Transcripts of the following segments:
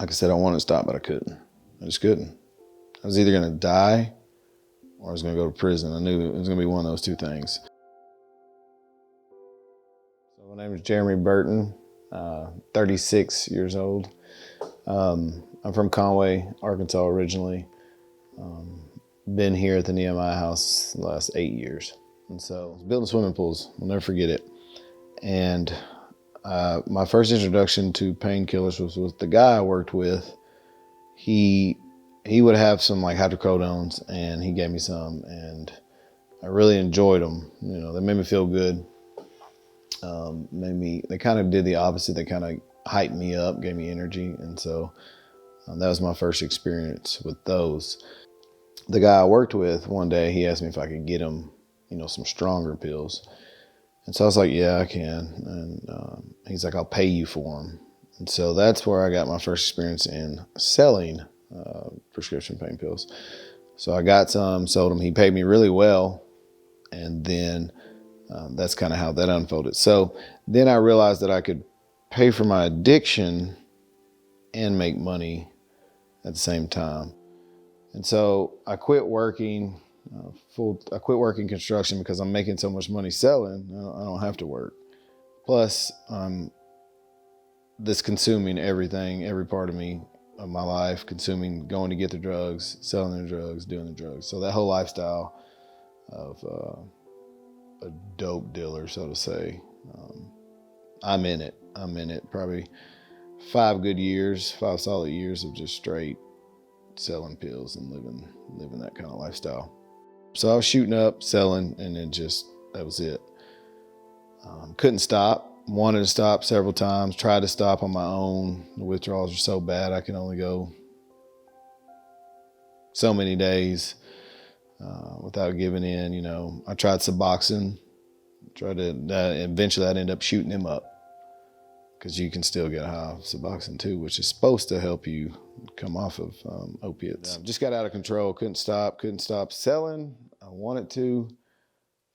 Like I said, I wanted to stop, but I couldn't. I just couldn't. I was either going to die or I was going to go to prison. I knew it was going to be one of those two things. So my name is Jeremy Burton, 36 years old. I'm from Conway, Arkansas originally. Been here at the Nehemiah house the last 8 years. And so I was building swimming pools. I'll never forget it. And my first introduction to painkillers was with the guy I worked with. He would have some like hydrocodones, and he gave me some, and I really enjoyed them. You know, they made me feel good. They kind of did the opposite. They kind of hyped me up, gave me energy. And so that was my first experience with those. The guy I worked with, one day, he asked me if I could get him, some stronger pills. And so I was like, yeah, I can. And he's like, I'll pay you for them. And so that's where I got my first experience in selling prescription pain pills. So I got some, sold them. He paid me really well. And then that's kind of how that unfolded. So then I realized that I could pay for my addiction and make money at the same time. And so I quit working I quit working construction because I'm making so much money selling. I don't have to work. Plus, this consuming everything, every part of me, of my life, consuming, going to get the drugs, selling the drugs, doing the drugs. So that whole lifestyle of a dope dealer, so to say, I'm in it. Probably 5 solid years of just straight selling pills and living that kind of lifestyle. So I was shooting up, selling, and then that was it. Couldn't stop. Wanted to stop several times. Tried to stop on my own. The withdrawals are so bad I can only go so many days without giving in. I tried Suboxone. Eventually I'd end up shooting him up, because you can still get high off Suboxone too, which is supposed to help you come off of opiates. Just got out of control. Couldn't stop selling. I wanted to.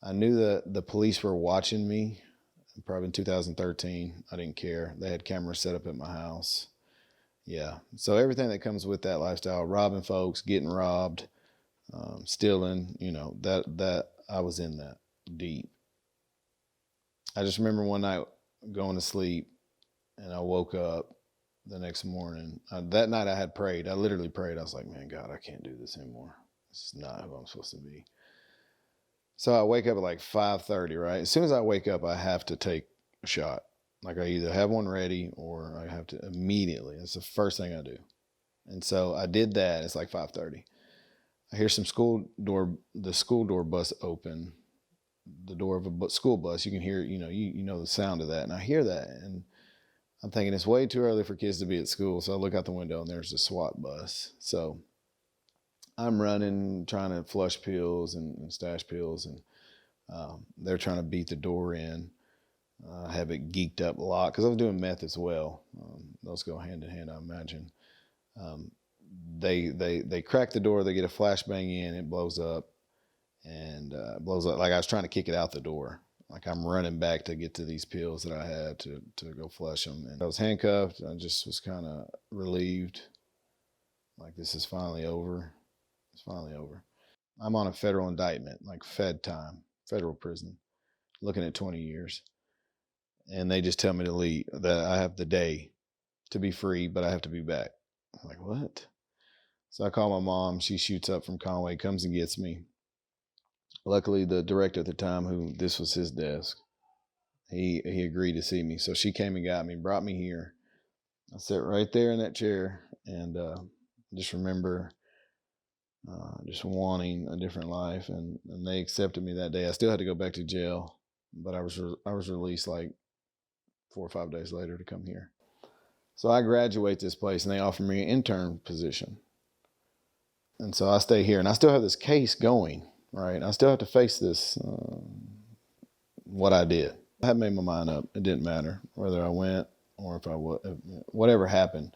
I knew that the police were watching me. Probably in 2013. I didn't care. They had cameras set up at my house. Yeah. So everything that comes with that lifestyle, robbing folks, getting robbed, stealing, that I was in that deep. I just remember one night going to sleep, and I woke up the next morning. That night I had prayed. I literally prayed. I was like, man, God, I can't do this anymore. This is not who I'm supposed to be. So I wake up at like 5:30, right? As soon as I wake up, I have to take a shot. Like I either have one ready or I have to immediately. That's the first thing I do. And so I did that. It's like 5:30. I hear the school door bus open, the door of a school bus. You can hear, you know the sound of that. And I hear that, and I'm thinking it's way too early for kids to be at school. So I look out the window, and there's the SWAT bus. So I'm running, trying to flush pills and stash pills, and they're trying to beat the door in. I have it geeked up a lot because I was doing meth as well. Those go hand in hand, I imagine. They crack the door, they get a flashbang in, it blows up, and blows up like I was trying to kick it out the door. Like I'm running back to get to these pills that I had to go flush them. And I was handcuffed. I just was kind of relieved. Like, this is finally over. It's finally over. I'm on a federal indictment, like Fed time, federal prison, looking at 20 years. And they just tell me to leave, that I have the day to be free, but I have to be back. I'm like, what? So I call my mom. She shoots up from Conway, comes and gets me. Luckily, the director at the time, who this was his desk, he agreed to see me. So she came and got me, brought me here. I sat right there in that chair, and just remember just wanting a different life, and they accepted me that day. I still had to go back to jail, but I was released like 4 or 5 days later to come here. So I graduate this place, and they offer me an intern position. And so I stay here, and I still have this case going, right? I still have to face this, what I did. I had made my mind up. It didn't matter whether I went or if whatever happened,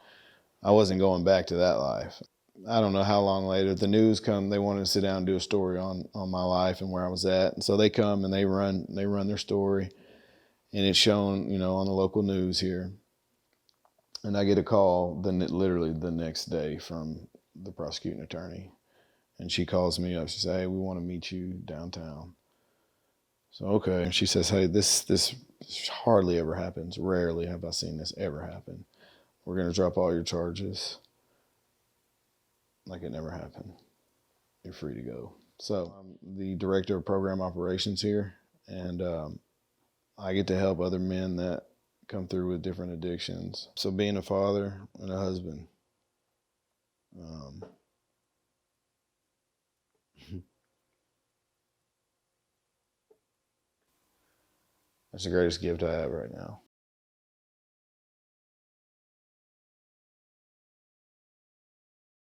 I wasn't going back to that life. I don't know how long later, the news come, they wanted to sit down and do a story on my life and where I was at. And so they come and they run their story, and it's shown, on the local news here. And I get a call literally the next day from the prosecuting attorney. And she calls me up. She says, "Hey, we want to meet you downtown." So, okay. And she says, "Hey, this hardly ever happens. Rarely have I seen this ever happen. We're going to drop all your charges like it never happened. You're free to go." So I'm the director of program operations here, and I get to help other men that come through with different addictions. So being a father and a husband, um, that's the greatest gift I have right now.